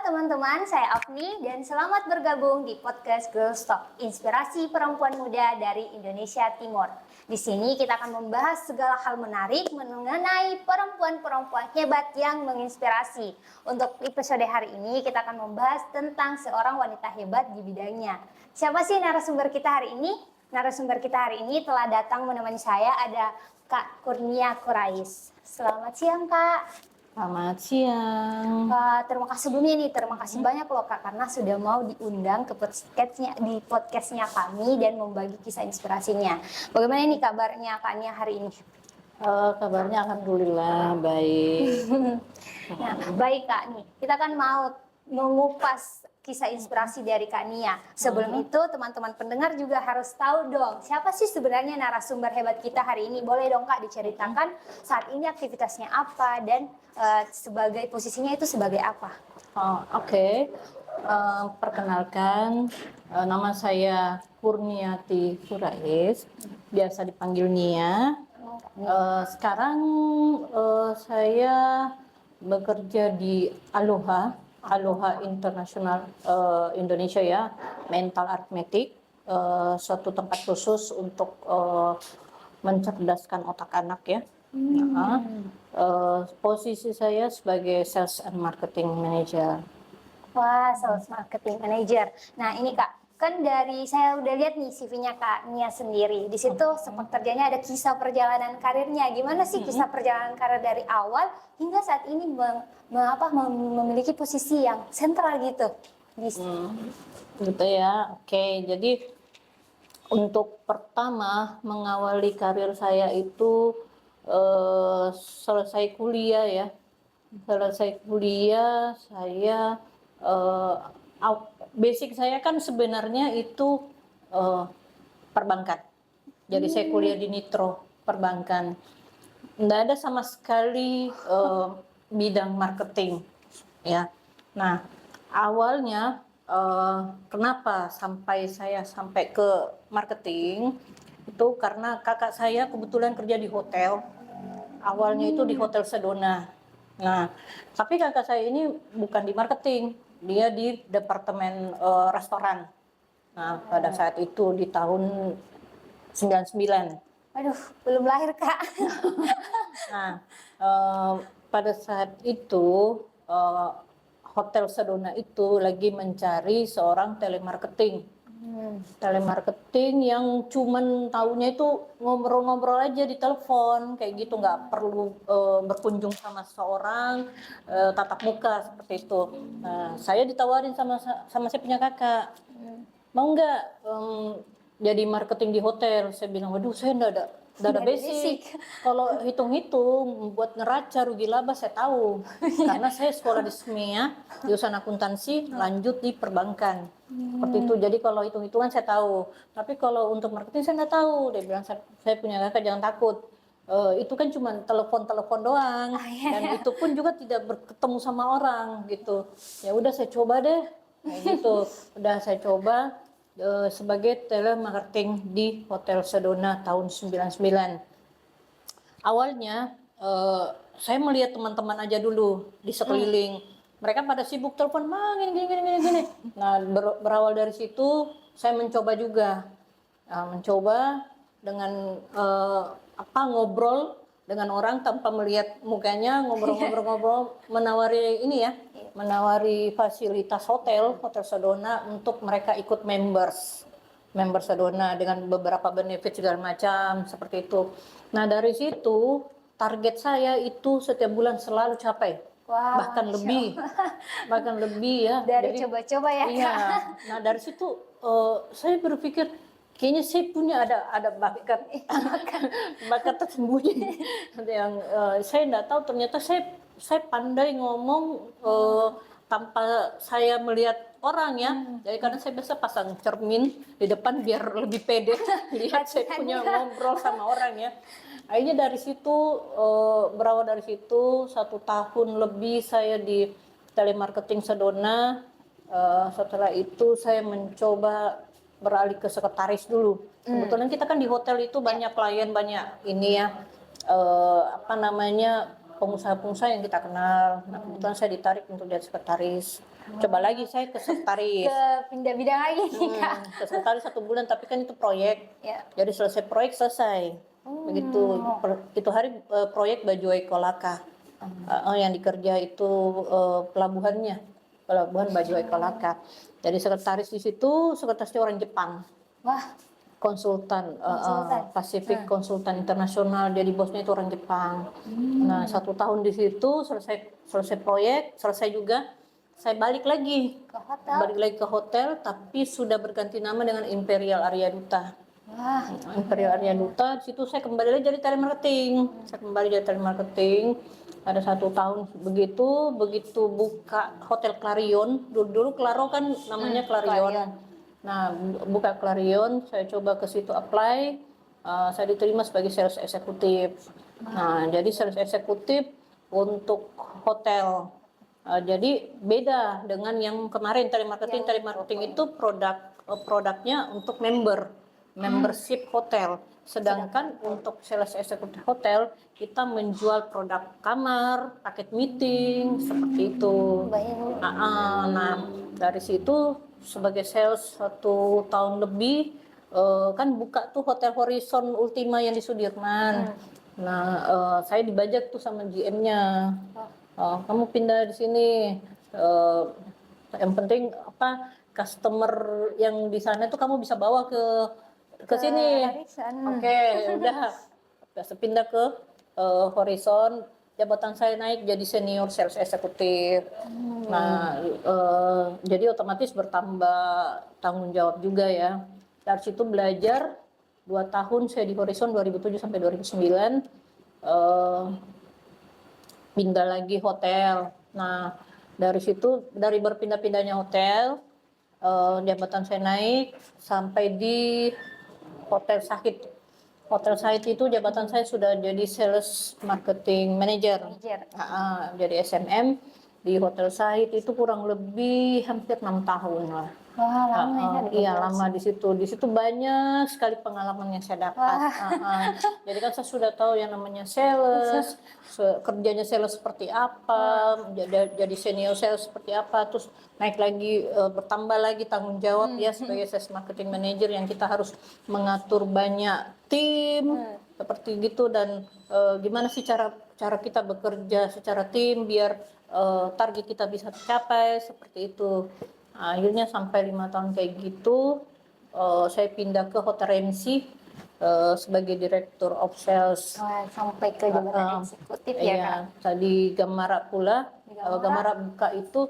teman-teman, saya Afni dan selamat bergabung di podcast Girls Talk, inspirasi perempuan muda dari Indonesia Timur. Di sini kita akan membahas segala hal menarik mengenai perempuan-perempuan hebat yang menginspirasi. Untuk episode hari ini kita akan membahas tentang seorang wanita hebat di bidangnya. Siapa sih narasumber kita hari ini? Narasumber kita hari ini telah datang menemani saya, ada Kak Kurnia Quraisy. Selamat siang, Kak. Selamat siang. Terima kasih sebelumnya nih, terima kasih banyak loh Kak karena sudah mau diundang ke podcastnya kami dan membagi kisah inspirasinya. Bagaimana nih kabarnya Kak Nia hari ini? Kabarnya alhamdulillah baik. Nah, baik Kak nih, kita kan mau mengupas kisah inspirasi dari Kak Nia. Sebelum itu teman-teman pendengar juga harus tahu dong, siapa sih sebenarnya narasumber hebat kita hari ini? Boleh dong Kak diceritakan saat ini aktivitasnya apa dan sebagai posisinya itu sebagai apa? Oke. Perkenalkan, nama saya Kurniati Quraisy, biasa dipanggil Nia. Sekarang saya bekerja di Aloha International Indonesia ya, Mental Arithmetic, suatu tempat khusus untuk mencerdaskan otak anak ya. Posisi saya sebagai Sales and Marketing Manager. Wah, Sales Marketing Manager. Nah ini Kak, kan dari saya udah lihat nih CV-nya Kak Nia sendiri. Di situ sepak terjangnya ada kisah perjalanan karirnya. Gimana sih kisah perjalanan karir dari awal hingga saat ini memiliki posisi yang sentral gitu? Gitu ya. Oke, jadi untuk pertama mengawali karir saya itu selesai kuliah ya. Selesai kuliah saya basic saya kan sebenarnya itu perbankan. Jadi saya kuliah di Nitro perbankan. Nggak ada sama sekali bidang marketing ya. Nah, awalnya kenapa saya sampai ke marketing itu karena kakak saya kebetulan kerja di hotel. Awalnya itu di Hotel Sedona. Nah, tapi kakak saya ini bukan di marketing, dia di departemen restoran. Nah, pada saat itu di tahun 99. Aduh, belum lahir Kak. Nah, pada saat itu Hotel Sedona itu lagi mencari seorang telemarketing. Telemarketing yang cuman tahunya itu ngobrol-ngobrol aja di telepon kayak gitu, nggak perlu berkunjung sama seorang tatap muka seperti itu. Nah, saya ditawarin sama saya punya kakak, mau nggak jadi marketing di hotel. Saya bilang, waduh saya nggak ada basic. Kalau hitung-hitung buat neraca rugi laba saya tahu karena saya sekolah di SMEA, jurusan akuntansi, lanjut di perbankan seperti itu. Jadi kalau hitung-hitungan saya tahu, tapi kalau untuk marketing saya nggak tahu. Dia bilang, saya punya kakak jangan takut, itu kan cuma telepon doang dan itu pun juga tidak bertemu sama orang gitu. Ya udah saya coba deh gitu. Udah saya coba sebagai telemarketing di Hotel Sedona tahun 99. Awalnya saya melihat teman-teman aja dulu di sekeliling. Mereka pada sibuk telepon, gini. Nah, berawal dari situ saya mencoba juga. Mencoba dengan ngobrol dengan orang tanpa melihat mukanya, ngobrol-ngobrol, menawari fasilitas Hotel Sedona untuk mereka ikut member Sedona dengan beberapa benefit segala macam seperti itu. Nah, dari situ target saya itu setiap bulan selalu capai. Wow, bahkan lebih ya. Dari coba-coba ya. Iya. Nah, dari situ saya berpikir kayaknya saya punya ada bakat tersembunyi yang saya nggak tahu. Ternyata saya pandai ngomong tanpa saya melihat orang ya. Jadi karena saya biasa pasang cermin di depan biar lebih pede lihat saya punya ngobrol sama orang ya. Akhirnya dari situ berawal dari situ 1 tahun lebih saya di telemarketing Sedona. Setelah itu saya mencoba beralih ke sekretaris dulu. Kebetulan kita kan di hotel itu banyak klien, banyak ini ya pengusaha-pengusaha yang kita kenal. Nah, kebetulan saya ditarik untuk jadi sekretaris. Coba lagi saya ke sekretaris. Ke pindah bidang lagi nih Kak. Ke sekretaris 1 bulan, tapi kan itu proyek. Ya. Jadi selesai proyek selesai. Begitu itu hari proyek Baju Ekolaka. Yang dikerja itu pelabuhan Baju Ekolaka. Jadi sekretaris di situ, sekretarisnya orang Jepang. Wah, Konsultan. Pacific Konsultan Internasional, jadi bosnya itu orang Jepang. Nah 1 tahun di situ selesai proyek, selesai juga, saya balik lagi ke hotel, tapi sudah berganti nama dengan Imperial Arya Duta. Wah, Imperial Arya Duta, di situ saya kembali lagi jadi telemarketing. Ada 1 tahun begitu buka Hotel Clarion. Dulu Claro kan namanya Clarion. Nah, buka Clarion, saya coba ke situ apply, saya diterima sebagai sales eksekutif. Nah, jadi sales eksekutif untuk hotel. Jadi beda dengan yang kemarin telemarketing. Telemarketing itu produknya untuk membership hotel. Sedangkan untuk sales eksekutif hotel, kita menjual produk kamar, paket meeting, seperti itu. Nah, dari situ sebagai sales 1 tahun lebih, kan buka tuh Hotel Horizon Ultima yang di Sudirman. Nah, saya dibajak tuh sama GM-nya. Kamu pindah di sini. Yang penting customer yang di sana itu kamu bisa bawa ke sini. Oke, udah. Pindah ke Horizon. Jabatan saya naik jadi senior sales eksekutif. Nah, jadi otomatis bertambah tanggung jawab juga ya. Dari situ belajar 2 tahun saya di Horizon 2007 sampai 2009. Pindah lagi hotel. Nah, dari situ, dari berpindah-pindahnya hotel, jabatan saya naik sampai di Hotel Sahid. Hotel Sahid itu jabatan saya sudah jadi sales marketing manager. Jadi SMM di Hotel Sahid itu kurang lebih hampir 6 tahun lah. Wah, lama Iya, lama di situ. Di situ banyak sekali pengalaman yang saya dapat. Jadi kan saya sudah tahu yang namanya sales, kerjanya sales seperti apa, jadi senior sales seperti apa, terus naik lagi, bertambah lagi tanggung jawab ya sebagai sales marketing manager yang kita harus mengatur banyak tim seperti gitu, dan gimana sih cara kita bekerja secara tim biar target kita bisa tercapai seperti itu. Akhirnya sampai 5 tahun kayak gitu, saya pindah ke Hotel Ramsay sebagai Director of Sales. Sampai ke jabatan eksekutif ya Kak? Tadi Gamara pula. Gamara buka itu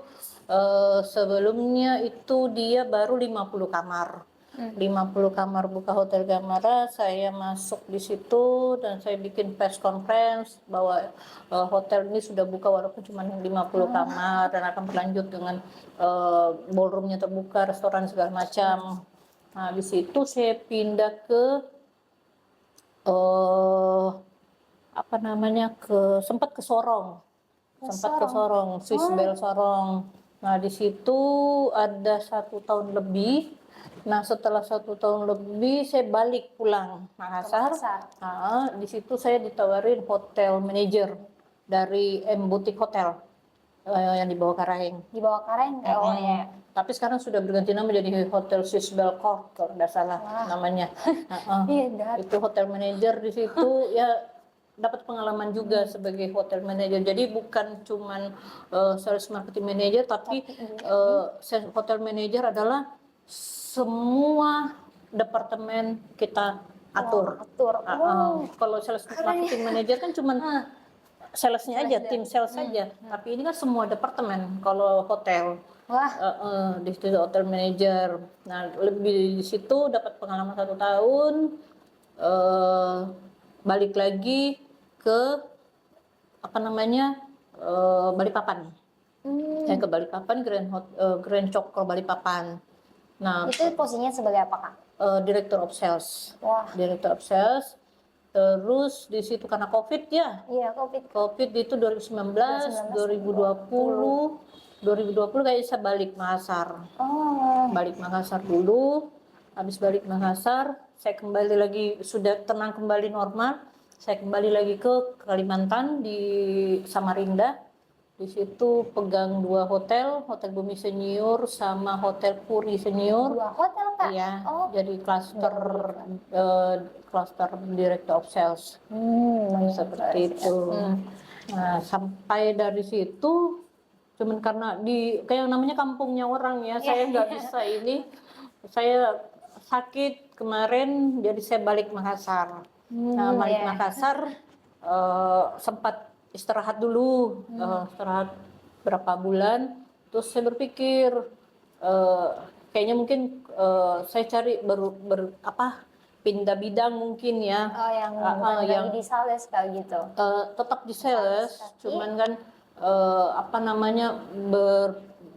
sebelumnya itu dia baru 50 kamar. 50 kamar buka Hotel Gamara, saya masuk di situ dan saya bikin press conference bahwa hotel ini sudah buka walaupun cuma 50 kamar dan akan berlanjut dengan ballroomnya terbuka, restoran segala macam. Nah, habis itu saya pindah ke sempat ke Sorong. Swiss Bell Sorong. Nah, di situ ada 1 tahun lebih. Nah, setelah 1 tahun lebih saya balik pulang Makassar. Di situ saya ditawarin hotel manager dari M Boutique Hotel yang di bawah Karaheng. Di bawah Karaheng ya. Tapi sekarang sudah berganti nama jadi Hotel Swiss Bell Court kalau tidak salah namanya. Itu hotel manager di situ ya, dapat pengalaman juga sebagai hotel manager. Jadi bukan cuman sales marketing manager, tapi hotel manager adalah semua departemen kita atur. Kalau sales marketing manager kan cuma salesnya aja, tim sales saja. Tapi ini kan semua departemen. Kalau hotel, di situ hotel manager. Nah, lebih di situ dapat pengalaman 1 tahun. Balik lagi ke Balikpapan. Saya ke Balikpapan, Grand Cokro Balikpapan. Nah, itu posisinya sebagai apa Kak? Director of Sales. Director of Sales. Terus di situ karena COVID ya. Iya, COVID itu 2019, 2020 kayaknya saya balik Makassar. Balik Makassar dulu. Habis balik Makassar, saya kembali lagi, sudah tenang kembali normal. Saya kembali lagi ke Kalimantan di Samarinda. Di situ pegang 2 hotel, Hotel Bumi Senior sama Hotel Puri Senior. 2 hotel, Kak? Iya, Oh. jadi cluster Director of Sales. Seperti itu. Nah, sampai dari situ, cuman karena kayak namanya kampungnya orang ya, saya nggak bisa ini. Saya sakit kemarin, jadi saya balik Makassar. Nah, balik Makassar, sempat istirahat dulu, istirahat berapa bulan. Terus saya berpikir, kayaknya mungkin saya cari pindah bidang mungkin ya. Oh, yang bukan lagi di sales kayak gitu. Tetap di sales, cuman kan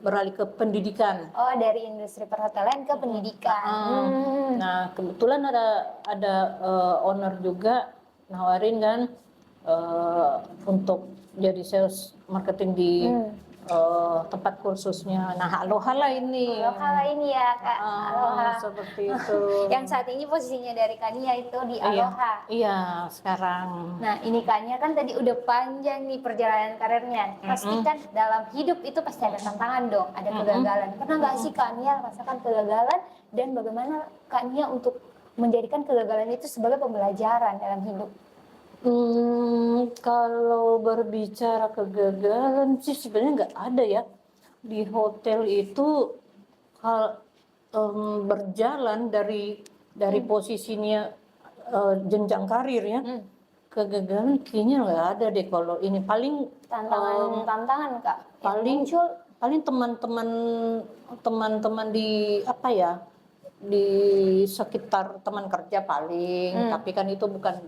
beralih ke pendidikan. Oh, dari industri perhotelan ke pendidikan. Nah, kebetulan ada owner juga nawarin kan untuk jadi sales marketing di tempat kursusnya. Nah, Aloha lah ini. Aloha lah ini ya, Kak. Aloha. Seperti itu. Yang saat ini posisinya dari Kania itu di Aloha. Iya, sekarang. Nah, ini Kania kan tadi udah panjang nih perjalanan karirnya. Pasti kan dalam hidup itu pasti ada tantangan dong, ada kegagalan. Pernah nggak sih Kania rasakan kegagalan, dan bagaimana Kania untuk menjadikan kegagalan itu sebagai pembelajaran dalam hidup? Kalau berbicara kegagalan sih sebenarnya nggak ada ya. Di hotel itu berjalan dari posisinya jenjang karir ya. Kegagalan kayaknya nggak ada deh kalau ini. Paling tantangan Kak. Paling teman-teman di apa ya, di sekitar teman kerja paling, tapi kan itu bukan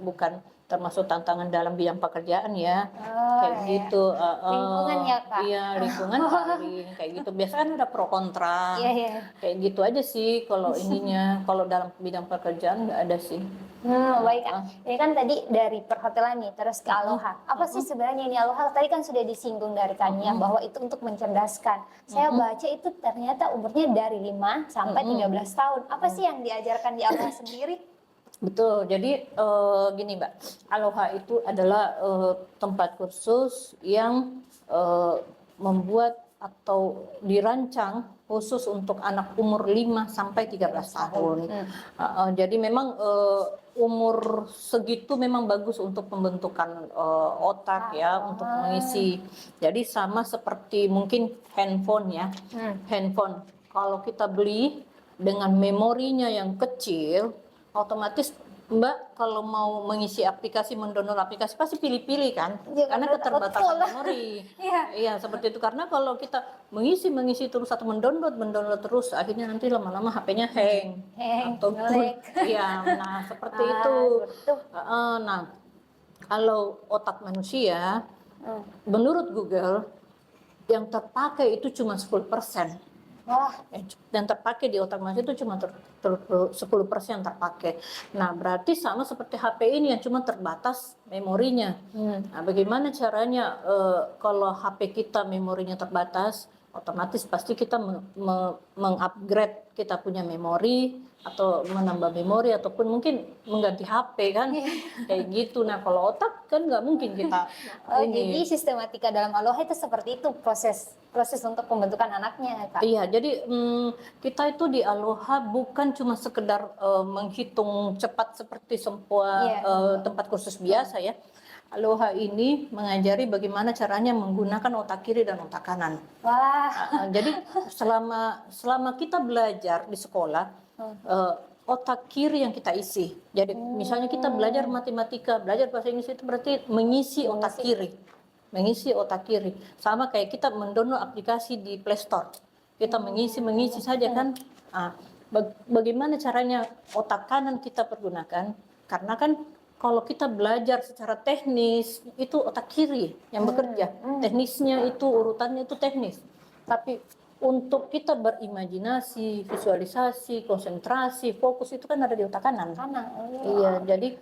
termasuk tantangan dalam bidang pekerjaan ya. Kayak gitu. Lingkungan ya, Kak? Iya, lingkungan paling kayak gitu. Biasanya kan ada pro kontra. Kayak gitu aja sih kalau ininya. Kalau dalam bidang pekerjaan nggak ada sih. Baik, Kak. Ini kan tadi dari perhotelan nih, terus ke Aloha. Apa sih sebenarnya ini Aloha? Tadi kan sudah disinggung dari Kania bahwa itu untuk mencerdaskan. Saya baca itu ternyata umurnya dari 5 sampai 13 tahun. Apa sih yang diajarkan di Aloha sendiri? Betul, jadi gini Mbak, Aloha itu adalah tempat kursus yang membuat atau dirancang khusus untuk anak umur 5 sampai 13 tahun. Jadi memang umur segitu memang bagus untuk pembentukan otak ya, untuk mengisi. Jadi sama seperti mungkin handphone ya. Handphone kalau kita beli dengan memorinya yang kecil, otomatis Mbak kalau mau mengisi aplikasi, mendownload aplikasi pasti pilih-pilih kan, karena keterbatasan memori. Iya, seperti itu. Karena kalau kita mengisi terus atau mendownload terus, akhirnya nanti lama-lama HP-nya hang atau iya, nah seperti itu. Nah, kalau otak manusia, menurut Google yang terpakai itu cuma 10%. Dan terpakai di otak manusia itu cuma 10% terpakai. Nah, berarti sama seperti HP ini yang cuma terbatas memorinya. Nah, bagaimana caranya kalau HP kita memorinya terbatas, otomatis pasti kita mengupgrade kita punya memori atau menambah memori ataupun mungkin mengganti HP kan, kayak gitu. Nah, kalau otak kan nggak mungkin kita. Jadi sistematika dalam Aloha itu seperti itu proses untuk pembentukan anaknya, Kak. Iya, jadi kita itu di Aloha bukan cuma sekedar menghitung cepat seperti semua tempat kursus biasa ya. Aloha ini mengajari bagaimana caranya menggunakan otak kiri dan otak kanan. Jadi selama kita belajar di sekolah, otak kiri yang kita isi. Jadi misalnya kita belajar matematika, belajar bahasa Inggris, itu berarti mengisi otak kiri. Mengisi otak kiri. Sama kayak kita mendownload aplikasi di Play Store. Kita mengisi saja kan. Bagaimana caranya otak kanan kita pergunakan? Karena kan kalau kita belajar secara teknis, itu otak kiri yang bekerja. Teknisnya itu, urutannya itu teknis. Tapi untuk kita berimajinasi, visualisasi, konsentrasi, fokus itu kan ada di otak kanan. Iya, jadi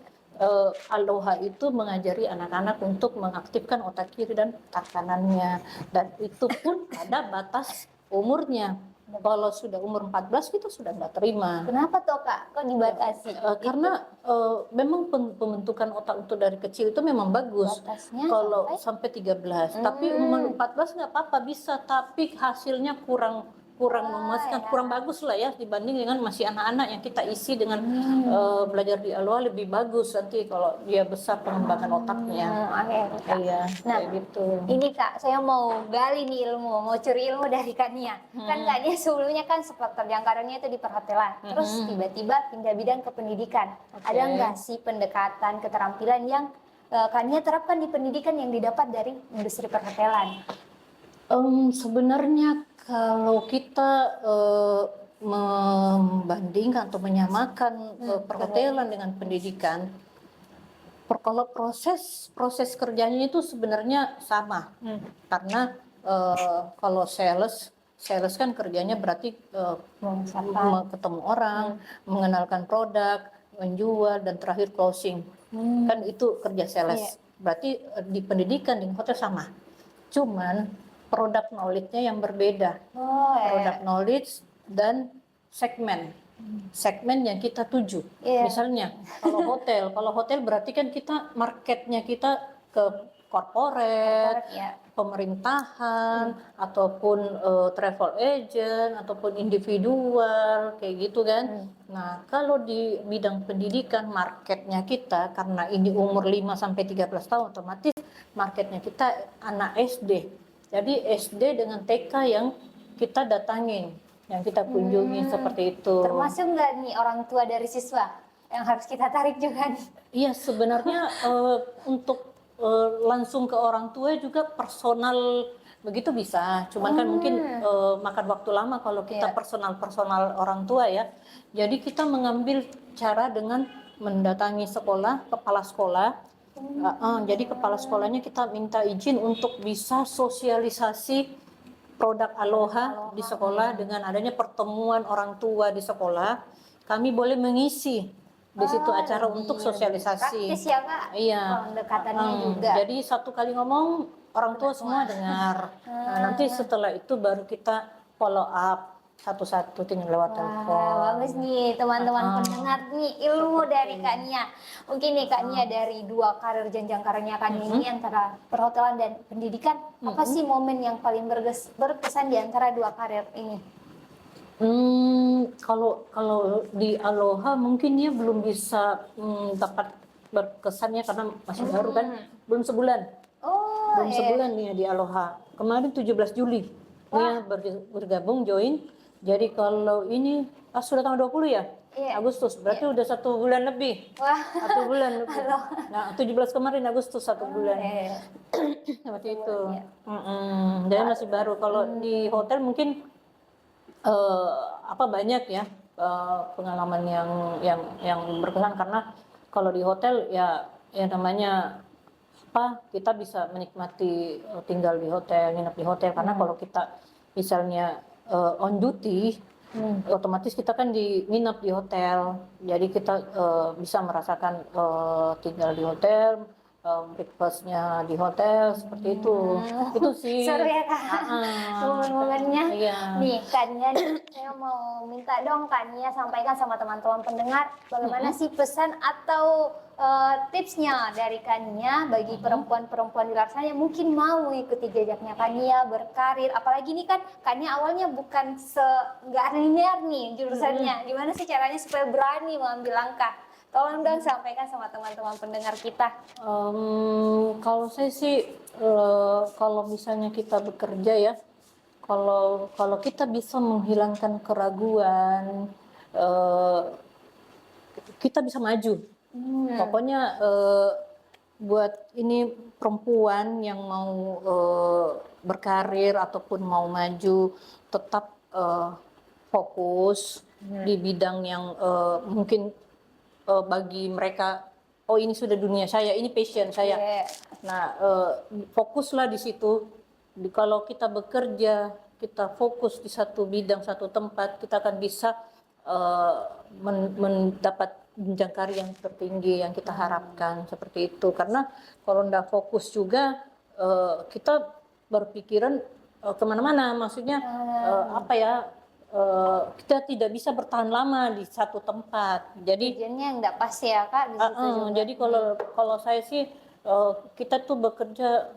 Aloha itu mengajari anak-anak untuk mengaktifkan otak kiri dan otak kanannya. Dan itu pun ada batas umurnya. Kalau sudah umur 14 kita sudah nggak terima. Kenapa tuh Kak? Kok dibatasi? Karena memang pembentukan otak untuk dari kecil itu memang bagus. Batasnya Kalau sampai? sampai 13, tapi umur 14 nggak apa-apa bisa, tapi hasilnya kurang memuaskan, ya. kurang bagus lah ya dibanding dengan masih anak-anak yang kita isi dengan belajar di Aloha lebih bagus nanti kalau dia besar pengembangan otaknya. Oke, Kak. Iya, Nah, kayak gitu. ini Kak, saya mau gali nih ilmu, mau curi ilmu dari Kak Nia. Kan Kak Nia sebelumnya kan sempat kerjaan karirnya itu di perhotelan, terus tiba-tiba pindah bidang ke pendidikan. Ada nggak sih pendekatan keterampilan yang Kak Nia terapkan di pendidikan yang didapat dari industri perhotelan? Sebenarnya kalau kita membandingkan atau menyamakan perhotelan dengan pendidikan, kalau proses kerjanya itu sebenarnya sama, karena kalau sales kan kerjanya berarti ketemu orang, mengenalkan produk, menjual, dan terakhir closing. Kan itu kerja sales. Berarti di pendidikan di hotel sama. Cuman produk knowledge-nya yang berbeda. Produk knowledge dan segmen yang kita tuju. Misalnya kalau hotel berarti kan kita marketnya kita ke corporate, pemerintahan, ataupun travel agent, ataupun individual, kayak gitu kan. Nah, kalau di bidang pendidikan marketnya kita, karena ini umur 5-13 tahun, otomatis marketnya kita anak SD. Jadi SD dengan TK yang kita datangin, yang kita kunjungi seperti itu. Termasuk nggak nih orang tua dari siswa yang harus kita tarik juga nih? Iya, sebenarnya untuk langsung ke orang tua juga personal begitu bisa. Cuman kan mungkin makan waktu lama kalau kita personal orang tua ya. Jadi kita mengambil cara dengan mendatangi sekolah, kepala sekolah. Jadi kepala sekolahnya kita minta izin untuk bisa sosialisasi produk Aloha di sekolah. Dengan adanya pertemuan orang tua di sekolah, kami boleh mengisi di situ acara untuk sosialisasi. Praktis ya Kak? Iya. Pendekatannya juga. Jadi satu kali ngomong orang tua semua dengar. Nah, nanti setelah itu baru kita follow up satu-satu tinggal lewat telepon. Bagus nih teman-teman pendengar nih ilmu dari Kak Nia. Mungkin nih Kak Nia dari dua karir jenjang karirnya Kak Nia ini antara perhotelan dan pendidikan, apa sih momen yang paling berkesan di antara dua karir ini? Kalau di Aloha mungkin dia belum bisa dapat berkesannya karena masih baru kan, belum sebulan. Belum sebulan nih di Aloha. Kemarin 17 Juli Nia bergabung join. Jadi kalau ini sudah tanggal 20 ya? Agustus, berarti udah 1 bulan lebih. 1 bulan lebih. Nah, 17 kemarin Agustus 1 bulan. Seperti itu. Jadi masih baru. Kalau di hotel mungkin banyak ya pengalaman yang berkesan, karena kalau di hotel ya namanya kita bisa menikmati tinggal di hotel, nginep di hotel, karena kalau kita misalnya on duty, otomatis kita kan nginep di hotel, jadi kita bisa merasakan tinggal di hotel, breakfastnya di hotel, seperti itu. Itu sih. Seru ya Kak, momen-momennya. Nih Kak Nia, saya mau minta dong Kak Nia sampaikan sama teman-teman pendengar bagaimana sih pesan atau tipsnya dari Kak Nia bagi perempuan-perempuan di luar sana yang mungkin mau mengikuti jejaknya Kak Nia berkarir. Apalagi ini kan Kak Nia awalnya bukan nggak linear nih jurusannya. Gimana sih caranya supaya berani mengambil langkah? Tolong dong sampaikan sama teman-teman pendengar kita. Kalau saya sih, kalau misalnya kita bekerja ya, kalau kita bisa menghilangkan keraguan, kita bisa maju. Pokoknya buat ini perempuan yang mau berkarir ataupun mau maju, tetap fokus di bidang yang mungkin bagi mereka, ini sudah dunia saya, ini passion saya. Nah, fokuslah di situ. Kalau kita bekerja, kita fokus di satu bidang, satu tempat, kita akan bisa mendapat jenjang karir yang tertinggi yang kita harapkan, seperti itu. Karena kalau tidak fokus juga, kita berpikiran kemana-mana, maksudnya kita tidak bisa bertahan lama di satu tempat. Jadi Tujuannya yang nggak pasti ya Kak di situ juga. jadi kalau saya sih kita tuh bekerja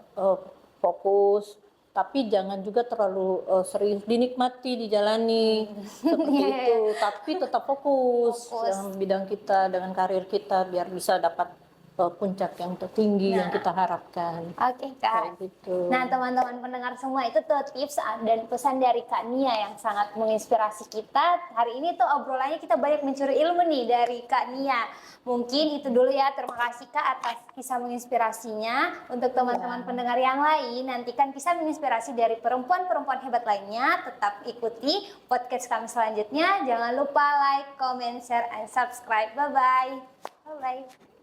fokus, tapi jangan juga terlalu serius, dinikmati, dijalani seperti itu, tapi tetap fokus dengan bidang kita, dengan karir kita biar bisa dapat puncak yang tertinggi yang kita harapkan. Oke Kak. Kayak gitu. Nah teman-teman pendengar semua itu tuh tips dan pesan dari Kak Nia yang sangat menginspirasi kita. Hari ini tuh obrolannya kita banyak mencuri ilmu nih dari Kak Nia. Mungkin itu dulu ya, terima kasih Kak atas kisah menginspirasinya. Untuk teman-teman pendengar yang lain, nantikan kisah menginspirasi dari perempuan-perempuan hebat lainnya. Tetap ikuti podcast kami selanjutnya. Jangan lupa like, comment, share, and subscribe. Bye-bye. Bye-bye.